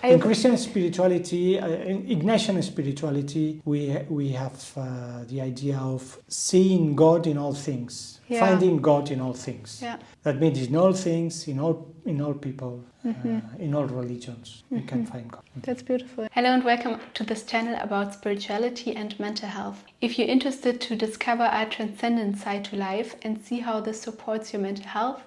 In Christian spirituality, in Ignatian spirituality, we have the idea of seeing God in all things, finding God in all things. Yeah. That means in all things, in all people, in all religions, we can find God. That's beautiful. Hello and welcome to this channel about spirituality and mental health. If you're interested to discover a transcendent side to life and see how this supports your mental health,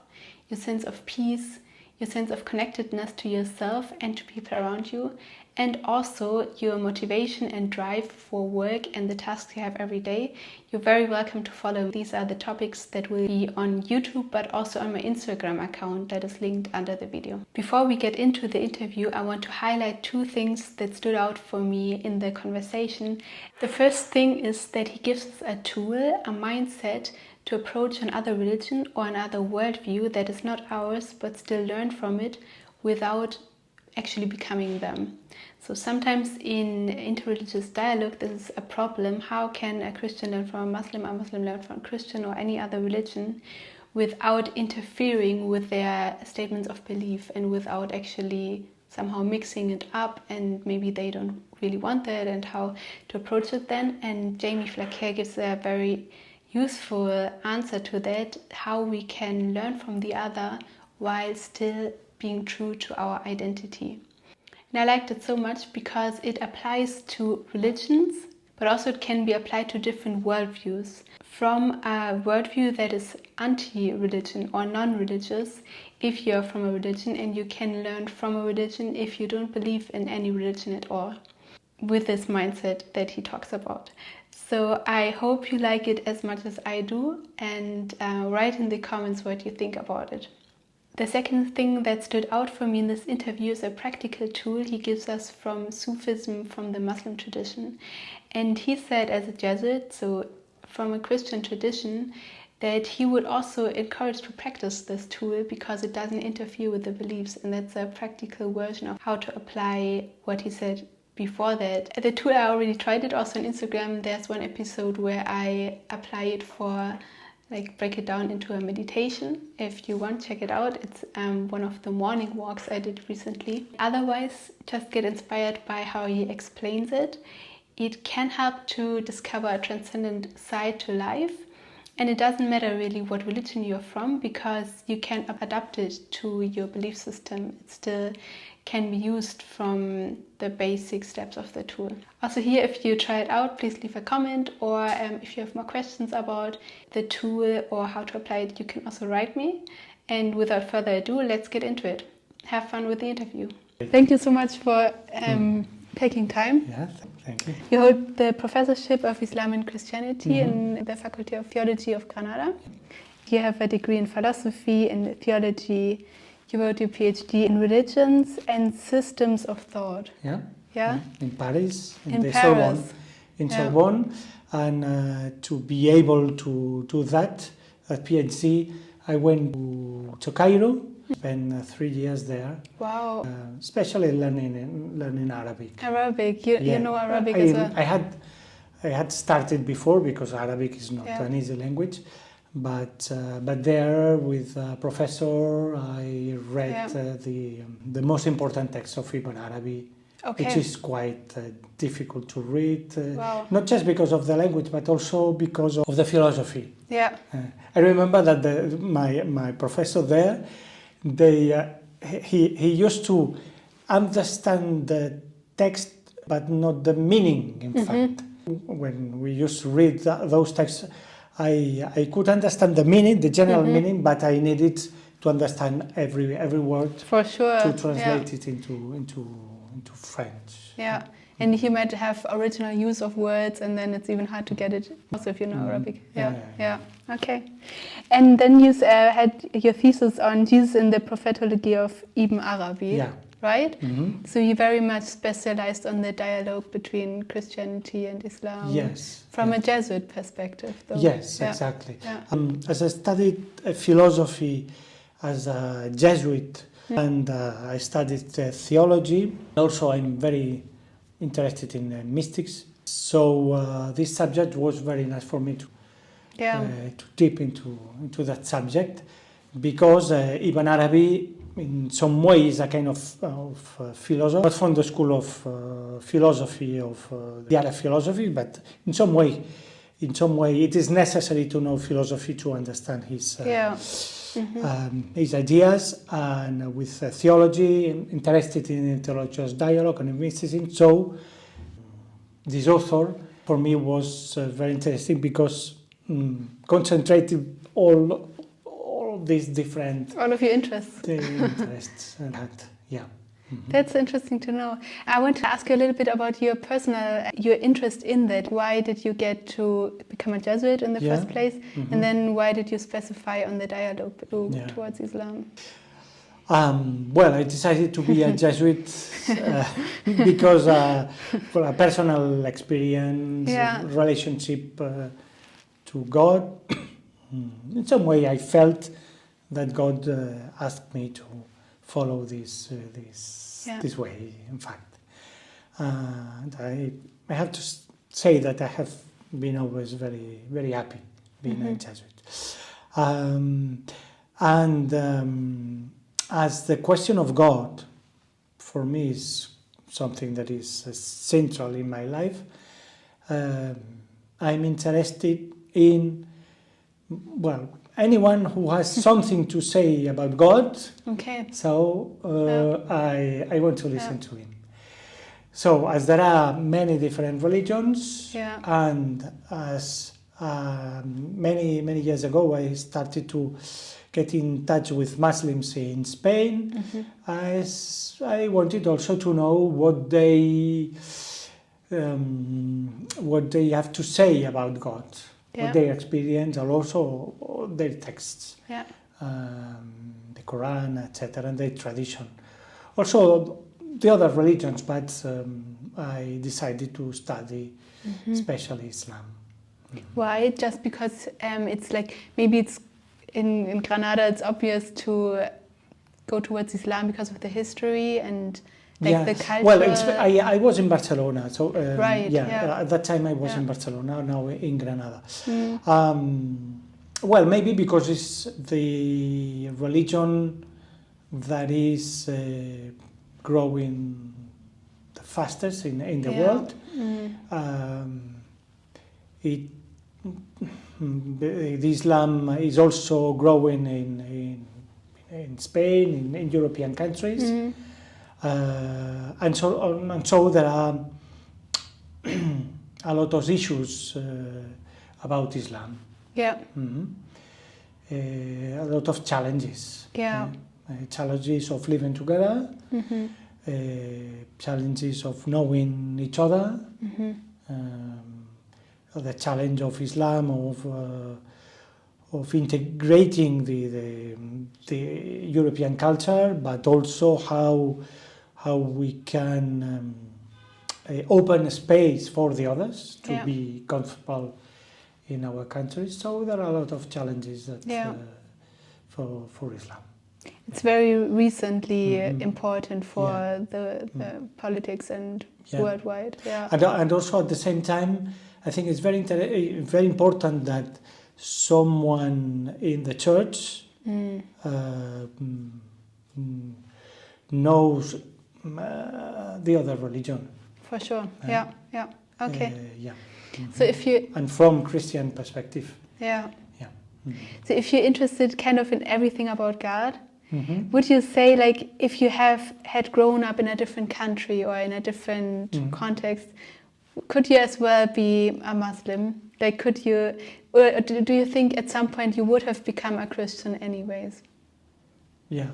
your sense of peace, your sense of connectedness to yourself and to people around you, and also your motivation and drive for work and the tasks you have every day, you're very welcome to follow. These are the topics that will be on YouTube, but also on my Instagram account that is linked under the video. Before we get into the interview, I want to highlight two things that stood out for me in the conversation. The first thing is that he gives us a tool, a mindset, to approach another religion or another worldview that is not ours, but still learn from it without actually becoming them. So sometimes in interreligious dialogue, this is a problem. How can a Christian learn from a Muslim learn from a Christian or any other religion without interfering with their statements of belief and without actually somehow mixing it up, and maybe they don't really want that, and how to approach it then? And Jaime Flaquer gives a very useful answer to that, how we can learn from the other while still being true to our identity. And I liked it so much because it applies to religions, but also it can be applied to different worldviews. From a worldview that is anti-religion or non-religious, if you're from a religion, and you can learn from a religion if you don't believe in any religion at all, with this mindset that he talks about. So I hope you like it as much as I do, and write in the comments what you think about it. The second thing that stood out for me in this interview is a practical tool he gives us from Sufism, from the Muslim tradition. And he said, as a Jesuit, so from a Christian tradition, that he would also encourage to practice this tool because it doesn't interfere with the beliefs, and that's a practical version of how to apply what he said before that. The tool, I already tried it also on Instagram. There's one episode where I apply it for, break it down into a meditation. If you want, check it out. It's one of the morning walks I did recently. Otherwise, just get inspired by how he explains it. It can help to discover a transcendent side to life. And it doesn't matter really what religion you're from, because you can adapt it to your belief system. It still can be used from the basic steps of the tool. Also here, if you try it out, please leave a comment, or if you have more questions about the tool or how to apply it, you can also write me. And without further ado, let's get into it. Have fun with the interview. Thank you so much for taking time. Yeah, thank you. You hold the Professorship of Islam and Christianity in the Faculty of Theology of Granada. You have a degree in philosophy and theology. You wrote your PhD in religions and systems of thought. Yeah. In Paris, in the Paris. Sorbonne. And to be able to do that at PhD, I went to Cairo. Spent 3 years there. Wow. Especially learning Arabic. Arabic, you know Arabic as well. I had started before, because Arabic is not an easy language, but there with a professor I read the most important text of Ibn Arabi, which is quite difficult to read. Not just because of the language, but also because of the philosophy. Yeah. I remember that my professor there, he used to understand the text but not the meaning, in fact. When we used to read those texts, I could understand the meaning, the general meaning, but I needed to understand every word for sure to translate it into French. Yeah. And he might have original use of words, and then it's even hard to get it, also if you know Arabic. Yeah. Okay. And then you had your thesis on Jesus in the prophetology of Ibn Arabi, right? So you very much specialized on the dialogue between Christianity and Islam. Yes. From a Jesuit perspective, though. Yes, exactly. As I studied philosophy as a Jesuit, and I studied theology. Also, I'm very interested in mystics, so this subject was very nice for me to dip into that subject, because Ibn Arabi in some way is a kind of philosopher, not from the school of philosophy of the Arab philosophy, but in some way it is necessary to know philosophy to understand his ideas, and with theology, interested in interreligious dialogue and mysticism. So this author for me was very interesting because concentrated all these different of your interests. Interests and that, yeah. That's interesting to know. I want to ask you a little bit about your interest in that. Why did you get to become a Jesuit in the first place? And then why did you specify on the dialogue towards Islam? Well, I decided to be a Jesuit because for a personal experience, relationship to God. In some way, I felt that God asked me to follow this way. In fact, and I have to say that I have been always very, very happy being a Jesuit. As the question of God, for me, is something that is central in my life. I'm interested in, well, anyone who has something to say about God. Okay. So I want to listen to him. So as there are many different religions, and as many years ago I started to get in touch with Muslims in Spain, as I wanted also to know what they have to say about God. What they experience, and also their texts, the Quran, etc., and their tradition. Also the other religions, but I decided to study especially Islam. Why? Just because it's like, maybe it's in Granada it's obvious to go towards Islam because of the history and the culture. Well, I was in Barcelona, so at that time I was in Barcelona, now in Granada. Well, maybe because it's the religion that is growing the fastest in the world. The Islam is also growing in Spain, in European countries. And so there are a lot of issues about Islam. A lot of challenges. Challenges of living together, challenges of knowing each other, the challenge of Islam of integrating the European culture, but also how we can open a space for the others to be comfortable in our countries. So there are a lot of challenges that for Islam. It's very recently important for the politics and worldwide. And also at the same time, I think it's very important that someone in the church knows the other religion. For sure. Okay. So if you and from Christian perspective. So if you're interested kind of in everything about God, would you say, like, if you have had grown up in a different country or in a different context, could you as well be a Muslim? Like, could you, or do you think at some point you would have become a Christian anyways? Well,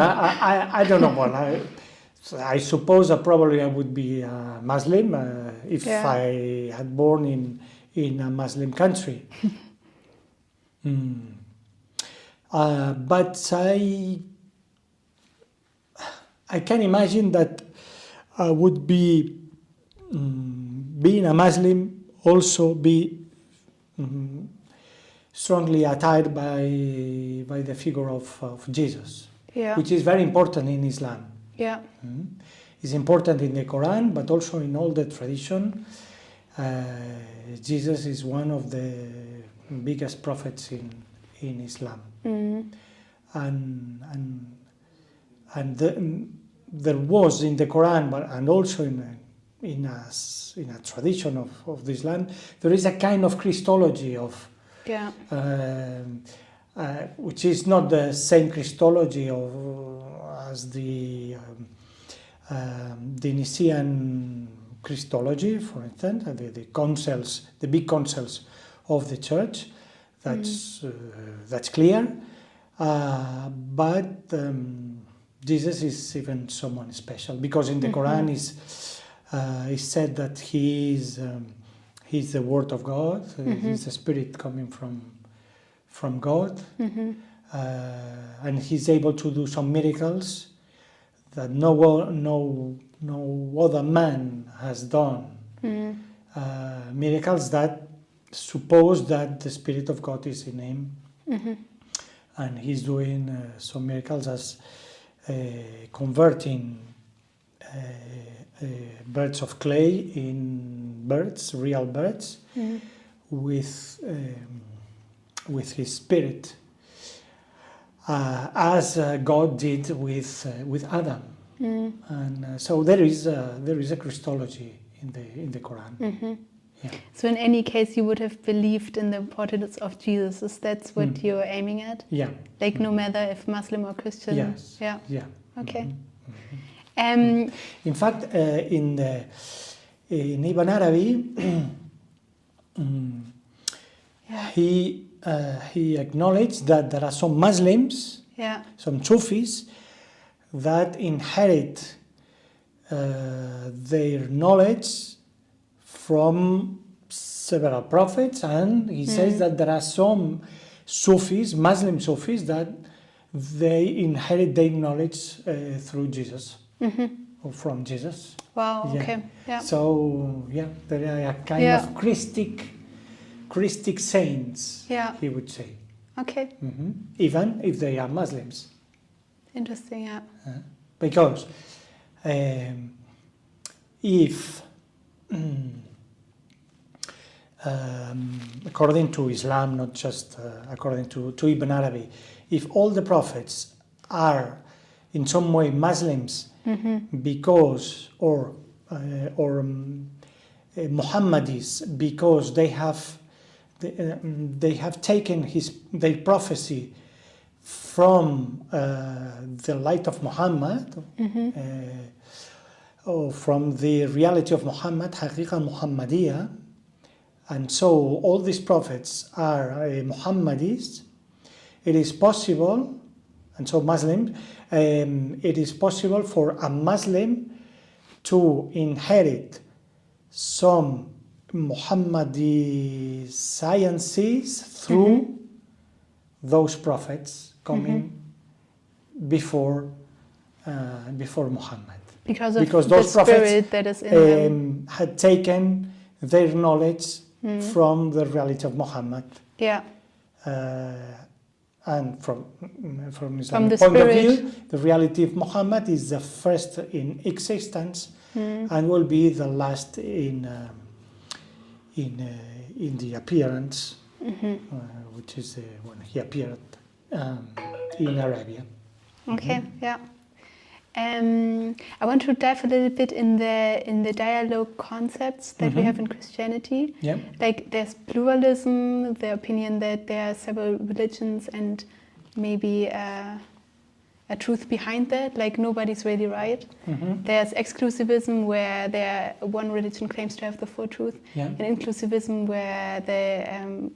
I don't know. Well, I suppose probably I would be a Muslim if I had born in a Muslim country. But I can imagine that I would be being a Muslim also be strongly attired by the figure of Jesus, which is very important in Islam. It's important in the Quran, but also in all the tradition. Jesus is one of the biggest prophets in Islam. there was in the Quran, and also in a tradition of this land, there is a kind of Christology of, which is not the same Christology as the Nicene Christology, for instance, the councils, the big councils of the church. That's clear, but Jesus is even someone special, because in the Quran is said that he's the Word of God. He's the Spirit coming from God, and he's able to do some miracles that no other man has done. Miracles that suppose that the Spirit of God is in him, and he's doing some miracles as converting birds of clay in birds, real birds, with his Spirit, as God did with Adam. And so there is a Christology in the Quran. Yeah. So in any case, you would have believed in the importance of Jesus. Is that what you're aiming at? Yeah. Like no matter if Muslim or Christian? Yes. Yeah. Yeah. Okay. In fact, in Ibn Arabi, he acknowledged that there are some Muslims, some Sufis, that inherit their knowledge from several prophets, and he says that there are some Sufis, Muslim Sufis, that they inherit their knowledge through Jesus, or from Jesus. Wow, okay. Yeah. So, there are a kind of Christic saints, he would say. Okay. Even if they are Muslims. Interesting, yeah. Because if according to Islam, not just according to Ibn Arabi, if all the prophets are in some way Muslims because or Muhammadis, because they have taken their prophecy from the light of Muhammad, or from the reality of Muhammad, Haqiqa Muhammadiyah, and so all these prophets are Muhammadis, it is possible, and so Muslim, it is possible for a Muslim to inherit some Muhammadi sciences through those prophets coming before Muhammad. Because those the prophets spirit that is in them had taken their knowledge from the reality of Muhammad. Yeah. And from Islamic point of view, the reality of Muhammad is the first in existence and will be the last in the appearance, which is when he appeared in Arabia. Okay, yeah. I want to dive a little bit in the dialogue concepts that we have in Christianity. Yeah. Like there's pluralism, the opinion that there are several religions and maybe a truth behind that, like nobody's really right. There's exclusivism where one religion claims to have the full truth, and inclusivism where the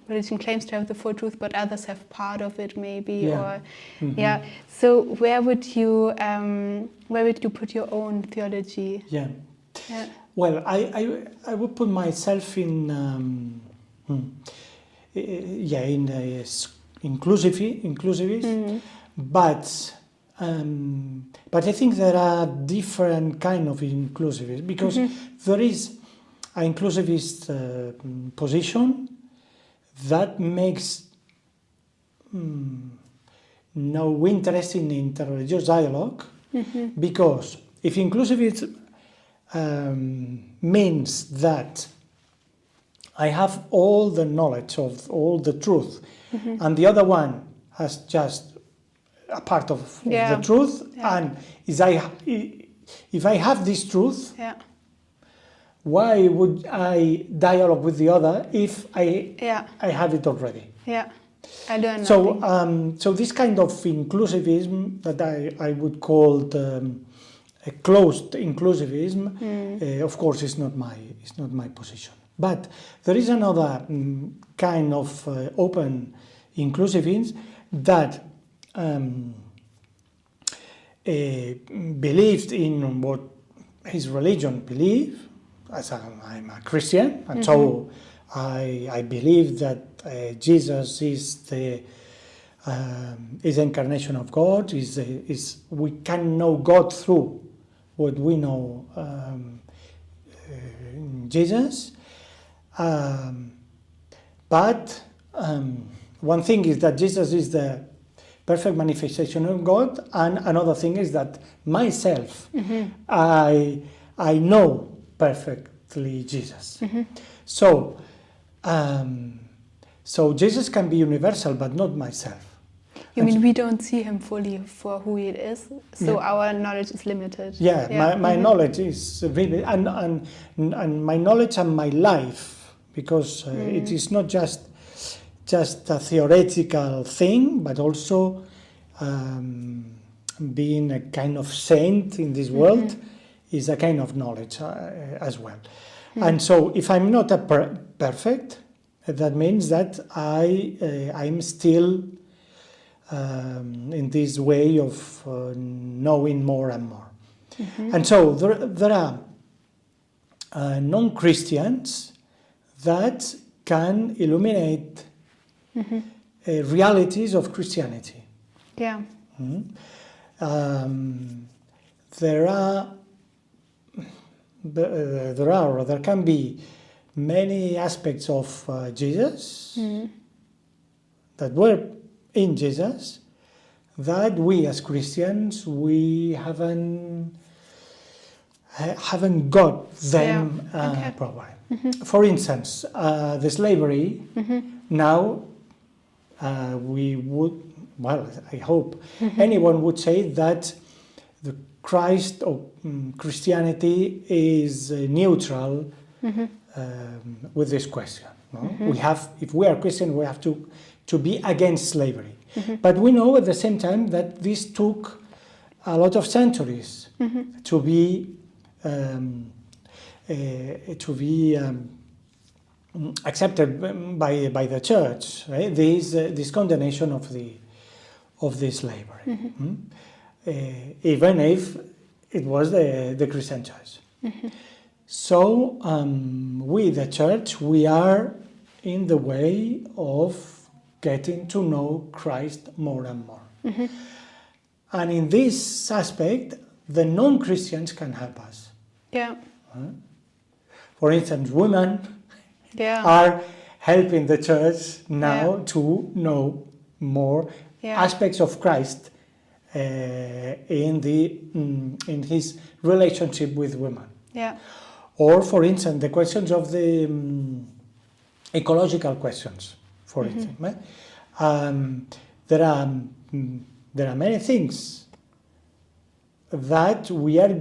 religion claims to have the full truth but others have part of it maybe. So where would you put your own theology? Well, I would put myself in inclusivist, but I think there are different kind of inclusivists, because there is an inclusivist position that makes no interest in interreligious dialogue, because if inclusivism means that I have all the knowledge of all the truth, and the other one has just a part of the truth, and if I have this truth, why would I dialogue with the other if I have it already? Yeah, I don't know. So this kind of inclusivism that I would call a closed inclusivism, of course, is not my position. But there is another kind of open inclusivism that believed in what his religion believed. As I'm a Christian, and so I believe that Jesus is the incarnation of God. We can know God through what we know Jesus. But one thing is that Jesus is the perfect manifestation of God, and another thing is that myself, I know perfectly Jesus. So Jesus can be universal, but not myself. You mean we don't see him fully for who he is, so our knowledge is limited. My knowledge is really, and my knowledge and my life, because it is not just a theoretical thing, but also being a kind of saint in this world is a kind of knowledge as well. And so if I'm not a perfect, that means that I'm still in this way of knowing more and more. And so there are non-Christians that can illuminate realities of Christianity. Yeah. There can be many aspects of Jesus that were in Jesus that we as Christians we haven't got them properly. For instance, the slavery now we would, well, I hope anyone would say that the Christ or Christianity is neutral with this question. No? If we are Christian, we have to be against slavery. But we know at the same time that this took a lot of centuries to be accepted by the church. Right? This condemnation of the slavery, even if it was the Christian church. So we, the church, we are in the way of getting to know Christ more and more. And in this aspect, the non-Christians can help us. Yeah. For instance, women are helping the church now to know more aspects of Christ in his relationship with women. Yeah. Or, for instance, the questions of the ecological questions, for instance. There are many things that we are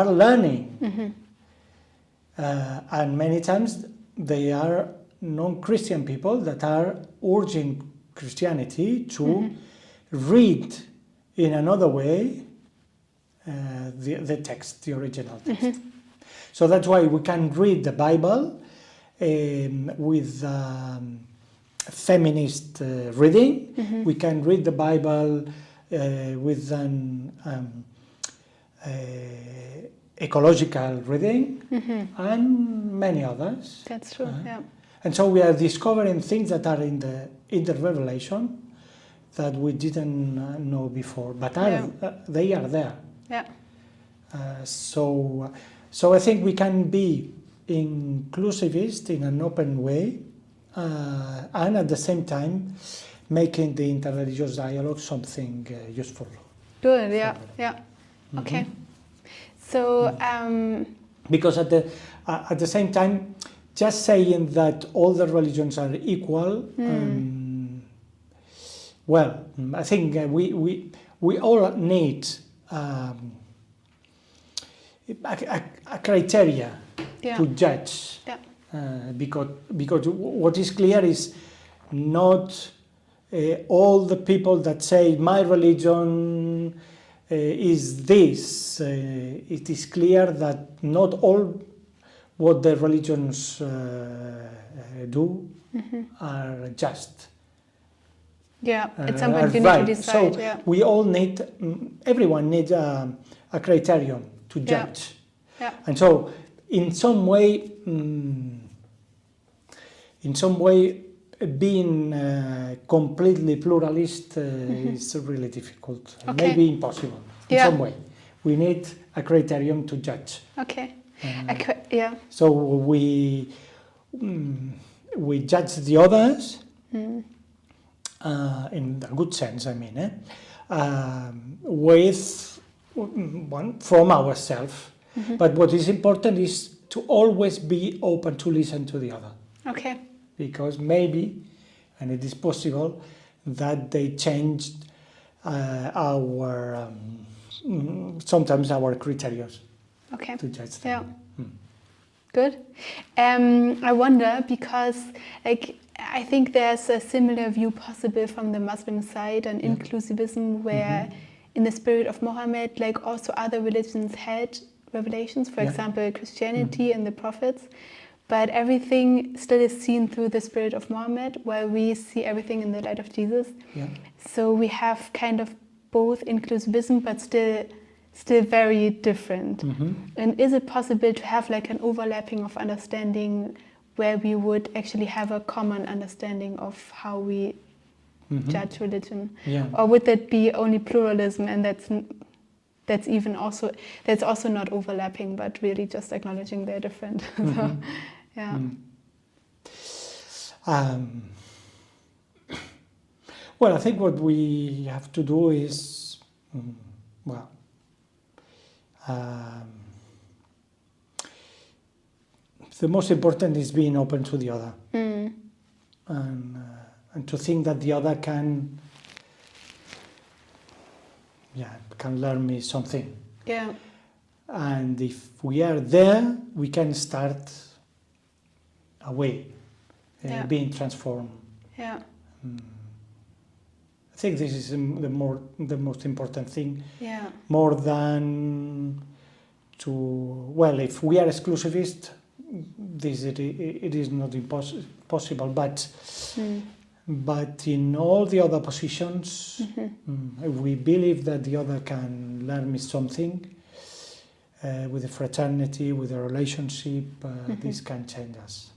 learning, and many times they are non-Christian people that are urging Christianity to read in another way the text, the original text. So that's why we can read the Bible with feminist reading. We can read the Bible with an ecological reading and many others. That's true, yeah. And so we are discovering things that are in the Revelation that we didn't know before, but they are there. Yeah. So I think we can be inclusivist in an open way, and at the same time making the interreligious dialogue something useful. Good. Yeah. Yeah. Okay. So because at the same time, just saying that all the religions are equal Well, I think we all need a criteria to judge, because what is clear is not all the people that say my religion is this. It is clear that not all what the religions do are just. Yeah, at some point you need to decide. So we all need, everyone needs a criterion to judge. Yeah. And so in some way being completely pluralist is really difficult, maybe impossible. In some way, we need a criterion to judge. Okay. So we judge the others in a good sense. I mean, with one from ourselves. But what is important is to always be open to listen to the other. Okay. Because maybe, and it is possible, that they changed our sometimes our criteria to judge them. Yeah. Good. I wonder, because I think there's a similar view possible from the Muslim side on inclusivism, where in the spirit of Muhammad, also other religions had revelations, for example, Christianity and the prophets. But everything still is seen through the spirit of Muhammad, while we see everything in the light of Jesus. Yeah. So we have kind of both inclusivism, but still very different. And is it possible to have an overlapping of understanding where we would actually have a common understanding of how we judge religion? Yeah. Or would that be only pluralism, and that's also not overlapping, but really just acknowledging they're different? So, yeah. Well, I think what we have to do is, the most important is being open to the other, and to think that the other can learn me something. Yeah. And if we are there, we can start a way, being transformed. Yeah. I think this is the most important thing. Yeah. More than if we are exclusivist, it is not possible. But in all the other positions, we believe that the other can learn me something. With the fraternity, with the relationship, this can change us.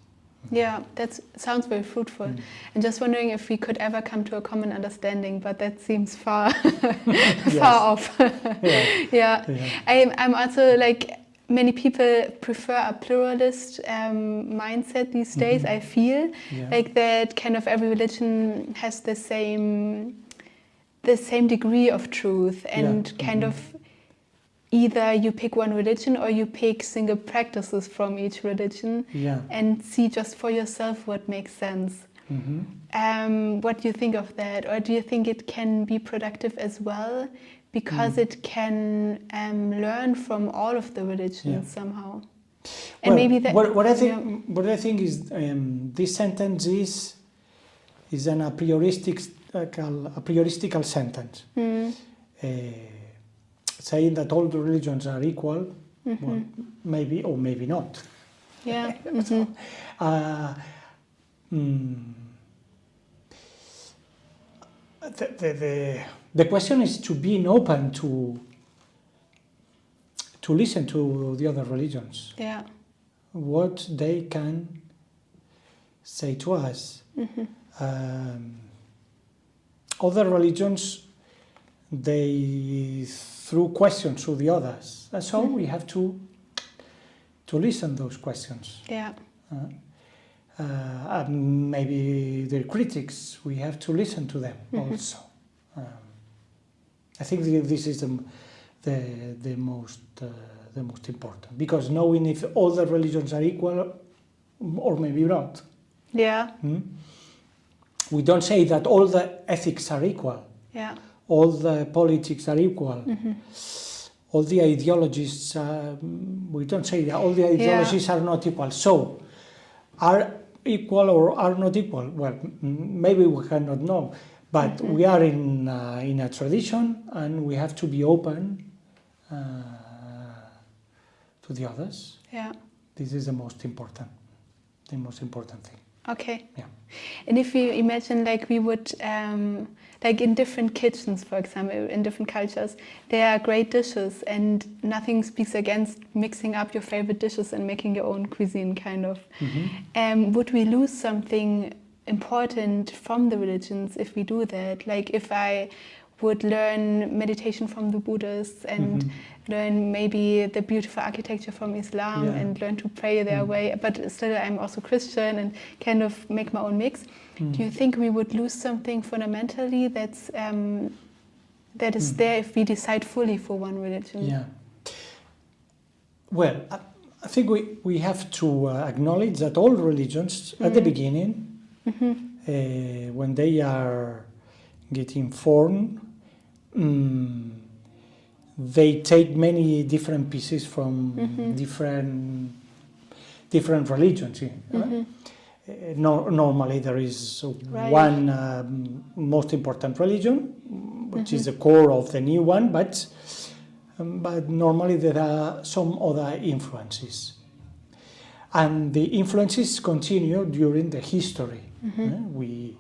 Yeah, that sounds very fruitful. And just wondering if we could ever come to a common understanding, but that seems far off. I'm also many people prefer a pluralist mindset these days. I feel that kind of every religion has the same degree of truth, and kind of either you pick one religion or you pick single practices from each religion and see just for yourself what makes sense. What do you think of that? Or do you think it can be productive as well, because it can learn from all of the religions somehow? And maybe that. What I think is this sentence is an a prioristical sentence. Saying that all the religions are equal, well, maybe or maybe not. Yeah. So, the question is to be open to listen to the other religions. Yeah. What they can say to us. Other religions, they threw questions to the others, and so we have to listen those questions. Yeah. Maybe the critics, we have to listen to them also. I think this is the most important, because knowing if all the religions are equal or maybe not. Yeah. we don't say that all the ethics are equal. Yeah. All the politics are equal. All the ideologies, we don't say that all the ideologies are not equal. So, are equal or are not equal? Well, maybe we cannot know. But we are in a tradition, and we have to be open to the others. Yeah. This is the most important thing. Okay. Yeah. And if we imagine, like, we would, like in different kitchens, for example, in different cultures, there are great dishes, and nothing speaks against mixing up your favorite dishes and making your own cuisine, kind of. Would we lose something important from the religions if we do that? Like, if I would learn meditation from the Buddhists and learn maybe the beautiful architecture from Islam and learn to pray their way, but still I'm also Christian and kind of make my own mix. Do you think we would lose something fundamentally that is there if we decide fully for one religion? Yeah. Well, I think we have to acknowledge that all religions at the beginning, when they are getting formed, they take many different pieces from different religions. Normally there is one most important religion, which is the core of the new one, but normally there are some other influences. And the influences continue during the history. We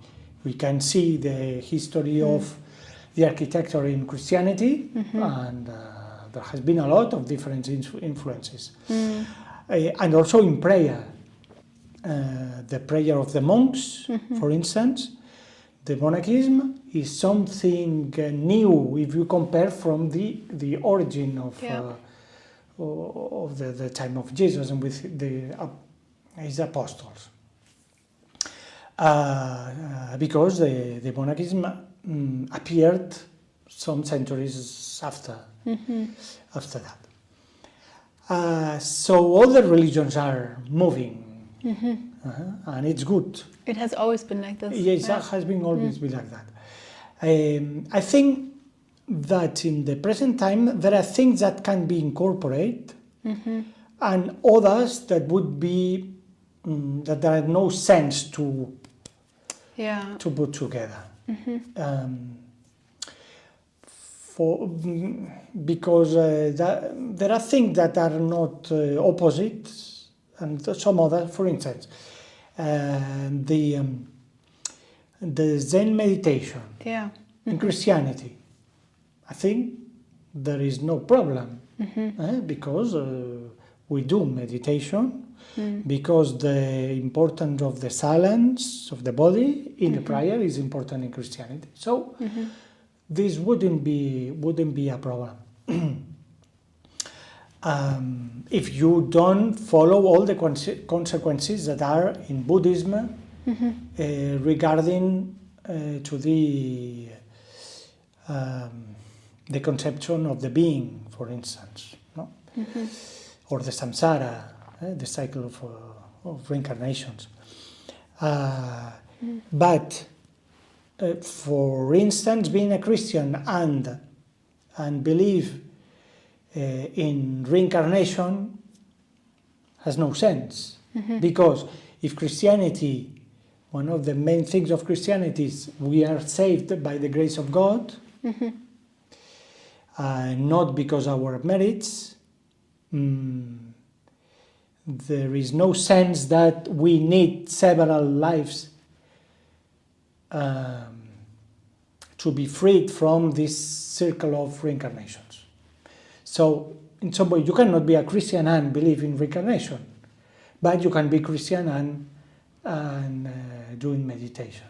can see the history of the architecture in Christianity, and there has been a lot of different influences. And also in prayer. The prayer of the monks, for instance, the monachism is something new if you compare from the origin of the time of Jesus and with his apostles. Because the monachism appeared some centuries after that. So all the religions are moving. And it's good. It has always been like this. Yes, it has been always been like that. I think that in the present time there are things that can be incorporated, and others that would be that there are no sense to put together. Because there are things that are not opposite. And some other, for instance, the Zen meditation in Christianity, I think there is no problem because we do meditation, because the importance of the silence of the body in the prayer is important in Christianity. So this wouldn't be a problem. If you don't follow all the consequences that are in Buddhism regarding to the conception of the being, for instance, no? Or the samsara, the cycle of reincarnations. But for instance, being a Christian and believe in reincarnation has no sense, because if Christianity, one of the main things of Christianity is we are saved by the grace of God, not because of our merits, there is no sense that we need several lives to be freed from this circle of reincarnations. So, in some way, you cannot be a Christian and believe in reincarnation, but you can be Christian and doing meditation,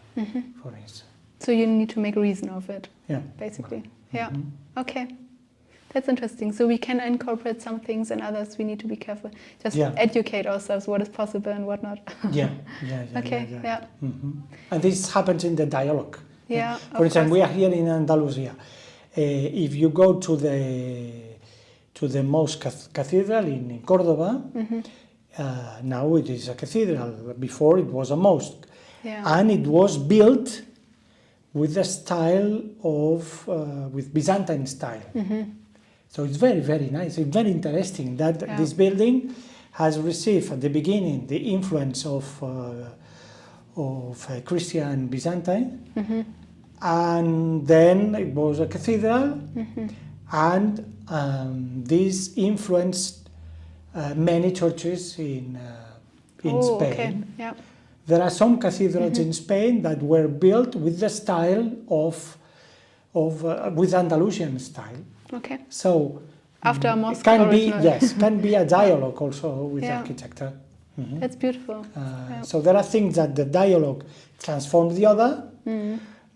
for instance. So you need to make reason of it, basically. Okay. That's interesting. So we can incorporate some things and others we need to be careful. Just educate ourselves what is possible and what not. And this happens in the dialogue. For instance, we are here in Andalusia. If you go to the mosque cathedral in Córdoba, now it is a cathedral. Before it was a mosque. And it was built with the style of, with Byzantine style. So it's very, very nice. It's very interesting that this building has received at the beginning the influence of Christian Byzantine, and then it was a cathedral, and this influenced many churches in Spain. Okay. There are some cathedrals in Spain that were built with the style of with Andalusian style. Okay. So after a mosque, it can be can be a dialogue also with architecture. That's beautiful. So there are things that the dialogue transforms the other,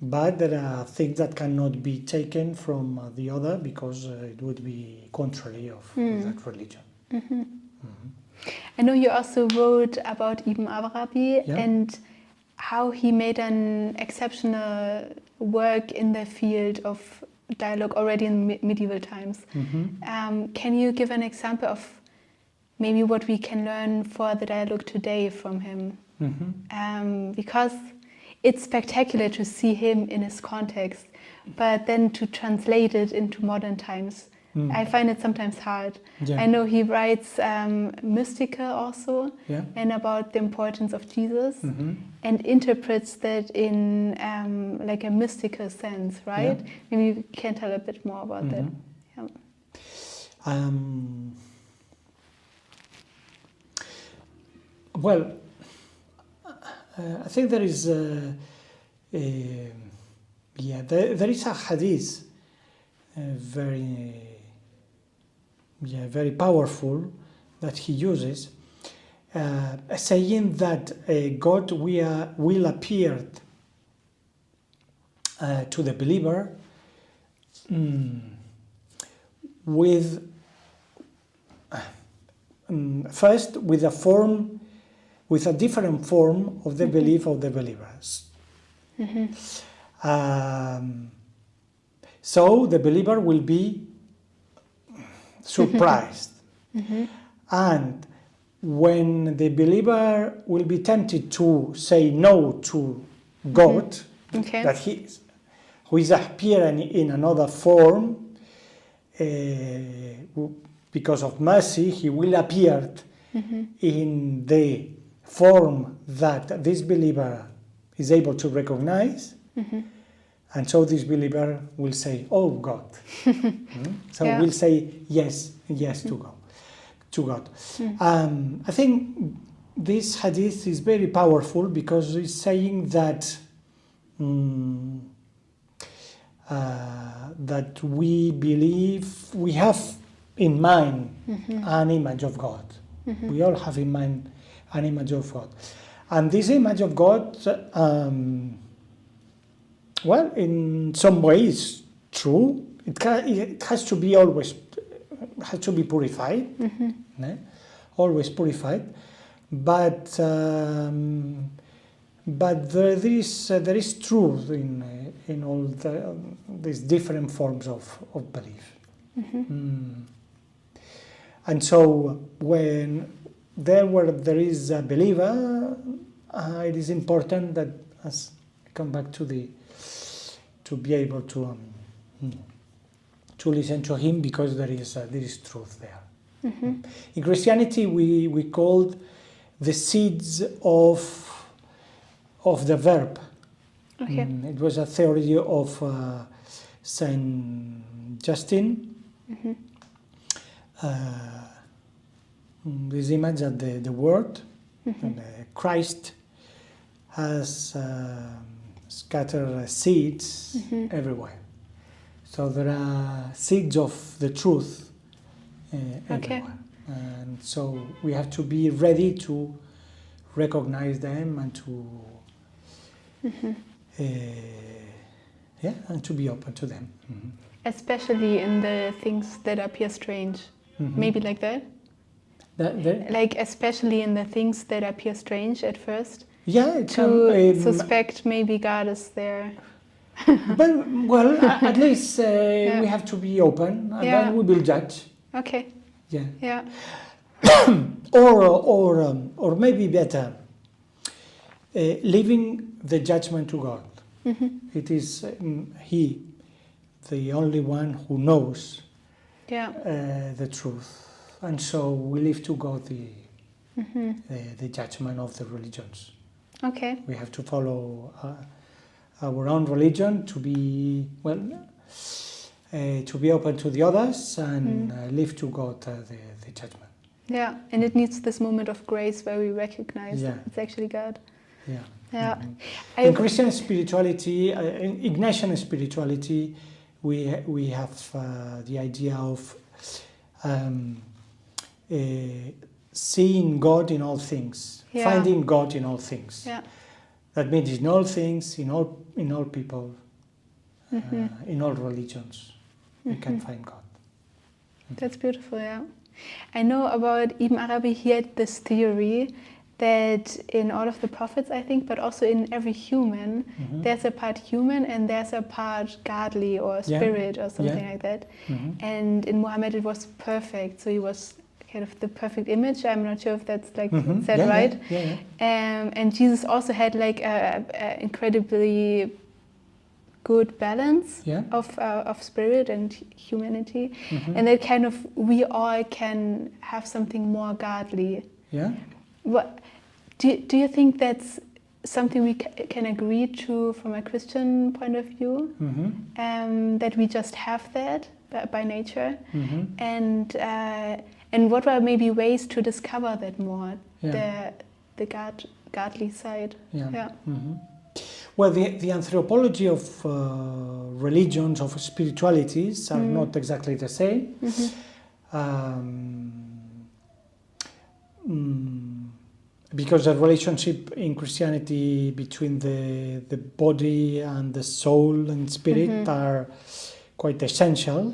but there are things that cannot be taken from the other because it would be contrary of that religion. I know you also wrote about Ibn Arabi and how he made an exceptional work in the field of dialogue already in medieval times. Can you give an example of maybe what we can learn for the dialogue today from him? Because it's spectacular to see him in his context, but then to translate it into modern times, I find it sometimes hard. I know he writes mystical also, and about the importance of Jesus, and interprets that in like a mystical sense, right? Maybe you can tell a bit more about that. Well, I think there is there is a hadith very powerful that he uses, saying that God will appear to the believer with first with a different form of the belief of the believers. So the believer will be surprised. And when the believer will be tempted to say no to God, that who is appearing in another form, because of mercy, he will appear in the form that this believer is able to recognize. And so this believer will say, "Oh God." So we'll say yes to God. I think this hadith is very powerful because it's saying that that we believe we have in mind an image of God. We all have in mind an image of God, and this image of God. Well, in some ways, true. It has to be always purified, always purified. But there is truth in all these different forms of belief. And so when there is a believer, it is important that as I come back to be able to listen to him, because there is truth there. In Christianity, we called the seeds of the verb. It was a theory of Saint Justin. This image that the word, and Christ has scattered seeds everywhere. So there are seeds of the truth everywhere. And so we have to be ready to recognize them and to be open to them. Especially in the things that appear strange. Maybe like that? Like especially in the things that appear strange at first. Yeah, to suspect maybe God is there. Well, at least we have to be open, and then we will judge. Okay. Or maybe better. leaving the judgment to God. It is He, the only one who knows the truth, and so we leave to God the judgment of the religions. Okay. We have to follow our own religion to be to be open to the others and leave to God the judgment. Yeah, and it needs this moment of grace where we recognize it's actually God. Yeah. Yeah. In Christian spirituality, in Ignatian spirituality, we have the idea of seeing God in all things, finding God in all things. Yeah. That means in all things, in all people, in all religions, we can find God. That's beautiful. Yeah. I know about Ibn Arabi. He had this theory that in all of the prophets, I think, but also in every human, there's a part human and there's a part godly or spirit or something like that. And in Muhammad, it was perfect. So he was kind of the perfect image. I'm not sure if that's like said right. And Jesus also had like a incredibly good balance of spirit and humanity, and that kind of we all can have something more godly. Yeah. What do you think that's something we can agree to from a Christian point of view? That we just have that by nature, and what are maybe ways to discover that more, the godly side? Well, the anthropology of religions, of spiritualities, are not exactly the same. Because the relationship in Christianity between the body and the soul and spirit are quite essential.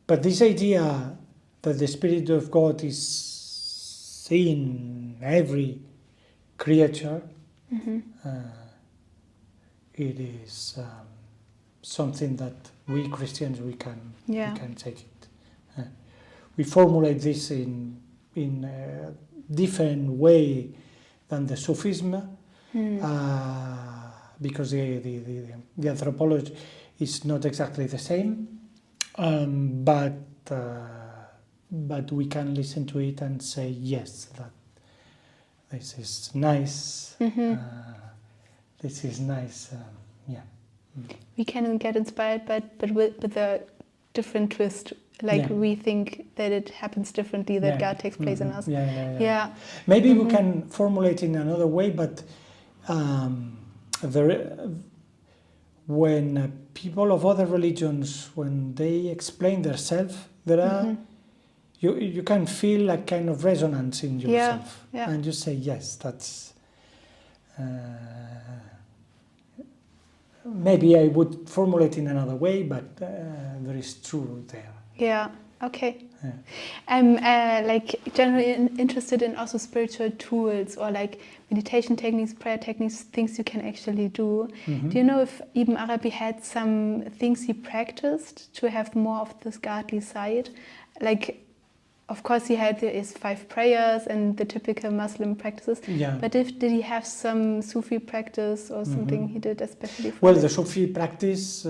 But this idea that the Spirit of God is in every creature, it is something that we Christians we can take it. We formulate this in a different way than the Sufism, because the anthropology is not exactly the same, but we can listen to it and say, yes, that this is nice. This is nice. We can get inspired, but with a different twist. Like we think that it happens differently, that God takes place in us. Maybe we can formulate it in another way, but when people of other religions, when they explain themselves, there are you can feel a kind of resonance in yourself, and you say, yes, that's. Maybe I would formulate in another way, but there is truth there. Yeah. Okay. Yeah. I'm like generally interested in also spiritual tools or like meditation techniques, prayer techniques, things you can actually do. Do you know if Ibn Arabi had some things he practiced to have more of this godly side? Like, of course, he had his 5 prayers and the typical Muslim practices. Yeah. But did he have some Sufi practice or something he did especially for the Sufi practice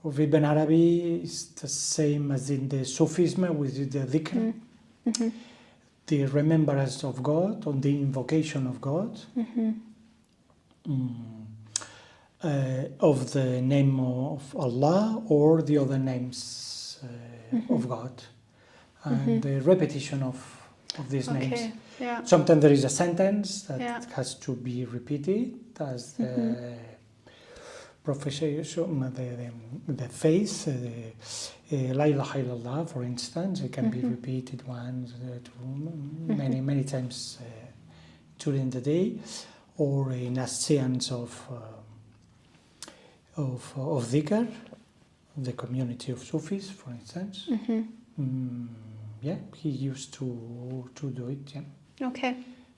of Ibn Arabi is the same as in the Sufism with the dhikr, the remembrance of God, or the invocation of God, of the name of Allah or the other names of God. And the repetition of these names. Yeah. Sometimes there is a sentence that has to be repeated as the profession, the faith, La ilaha illallah, for instance. It can be repeated once, many times during the day, or in a seance of dhikr, the community of Sufis, for instance. He used to do it. Yeah. Okay,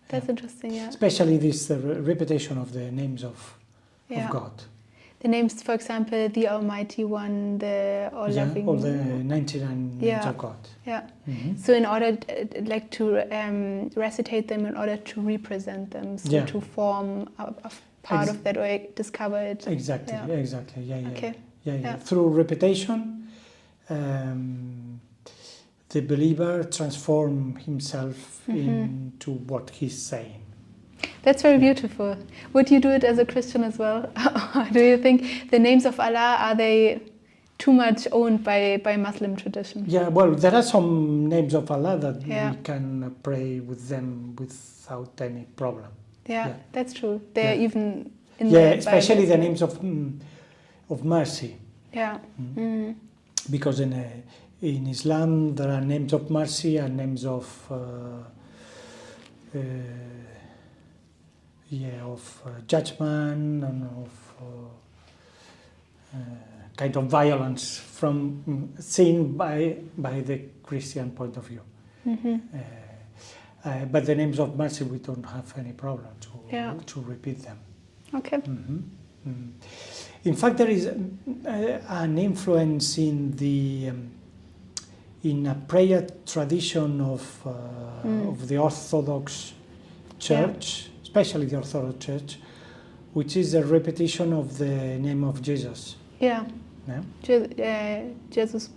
that's interesting. Yeah. Especially this repetition of the names of God. the names, for example, the Almighty One, the All-Loving... all the 99 names of God. Yeah. So in order to recitate them, in order to represent them, so to form a part of that, or discover it. Exactly, exactly. Okay. Through repetition, the believer transforms himself into what he's saying. That's very beautiful. Would you do it as a Christian as well? Do you think the names of Allah, are they too much owned by Muslim tradition? Yeah, well, there are some names of Allah that we can pray with them without any problem. Yeah, that's true. They're even in the especially Bible. The names of mercy. Yeah. Because in Islam there are names of mercy and names of judgment and of kind of violence seen by the Christian point of view. But the names of mercy, we don't have any problem to repeat them. Okay. In fact, there is an influence in a prayer tradition of the Orthodox Church, especially the Orthodox Church, which is a repetition of the name of Jesus. Yeah. Jesus.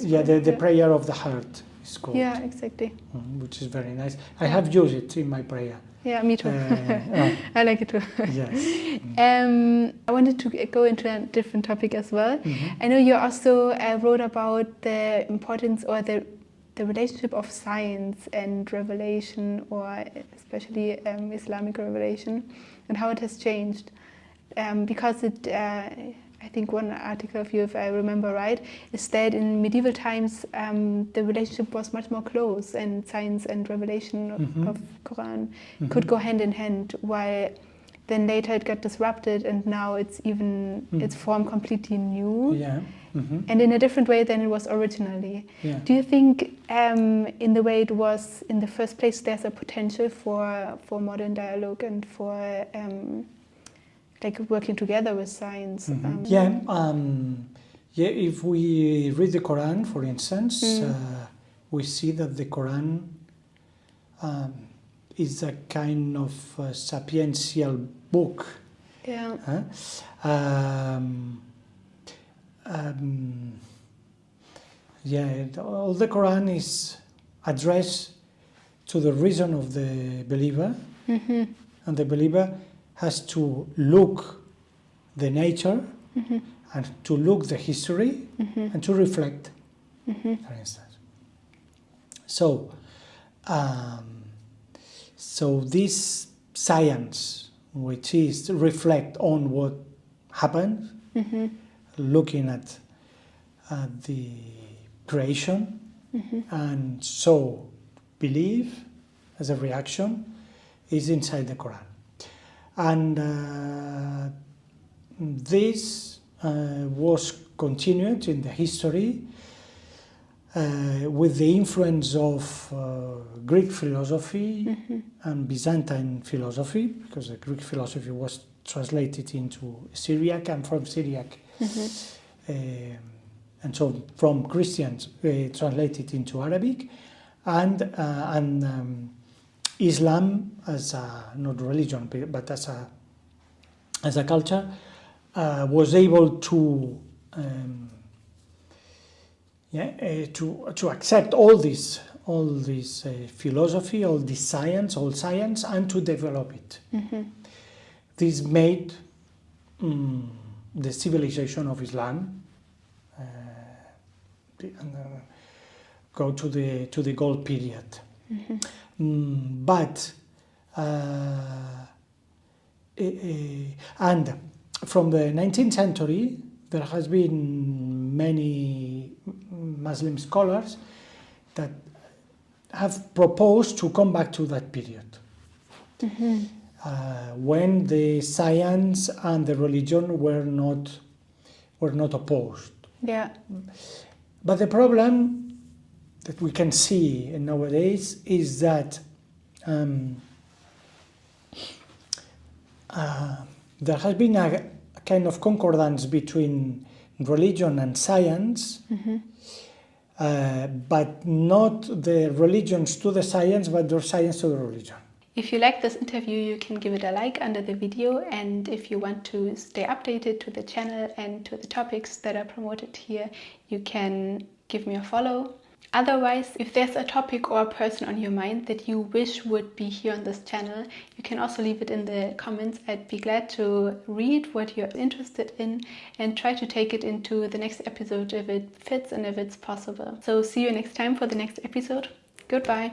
Yeah, the prayer of the heart is called. Yeah, exactly. Which is very nice. I have used it in my prayer. Yeah, me too. I like it too. Yes. I wanted to go into a different topic as well. I know you also wrote about the importance or the relationship of science and revelation, or especially Islamic revelation, and how it has changed. Because I think one article of you, if I remember right, is that in medieval times the relationship was much more close, and science and revelation of Quran could go hand in hand, while then later it got disrupted, and now it's even its form completely new, and in a different way than it was originally. Do you think in the way it was in the first place there's a potential for modern dialogue and for like working together with science? If we read the Quran, for instance, we see that the Quran is a kind of sapiential book. All the Quran is addressed to the reason of the believer, and the believer has to look the nature and to look the history and to reflect, for instance. So this science, which is to reflect on what happened, looking at the creation, and so believe as a reaction, is inside the Quran. And this was continued in the history with the influence of Greek philosophy and Byzantine philosophy, because the Greek philosophy was translated into Syriac, and from Syriac, and so from Christians translated into Arabic, and Islam as a, not religion, but as a culture, was able to accept all this philosophy, all science, and to develop it. This made the civilization of Islam go to the gold period. But and from the 19th century, there has been many Muslim scholars that have proposed to come back to that period, when the science and the religion were not opposed. But the problem that we can see nowadays is that there has been a kind of concordance between religion and science, but not the religions to the science, but the science to the religion. If you like this interview, you can give it a like under the video, and if you want to stay updated to the channel and to the topics that are promoted here, you can give me a follow. Otherwise, if there's a topic or a person on your mind that you wish would be here on this channel, you can also leave it in the comments. I'd be glad to read what you're interested in and try to take it into the next episode if it fits and if it's possible. So see you next time for the next episode. Goodbye.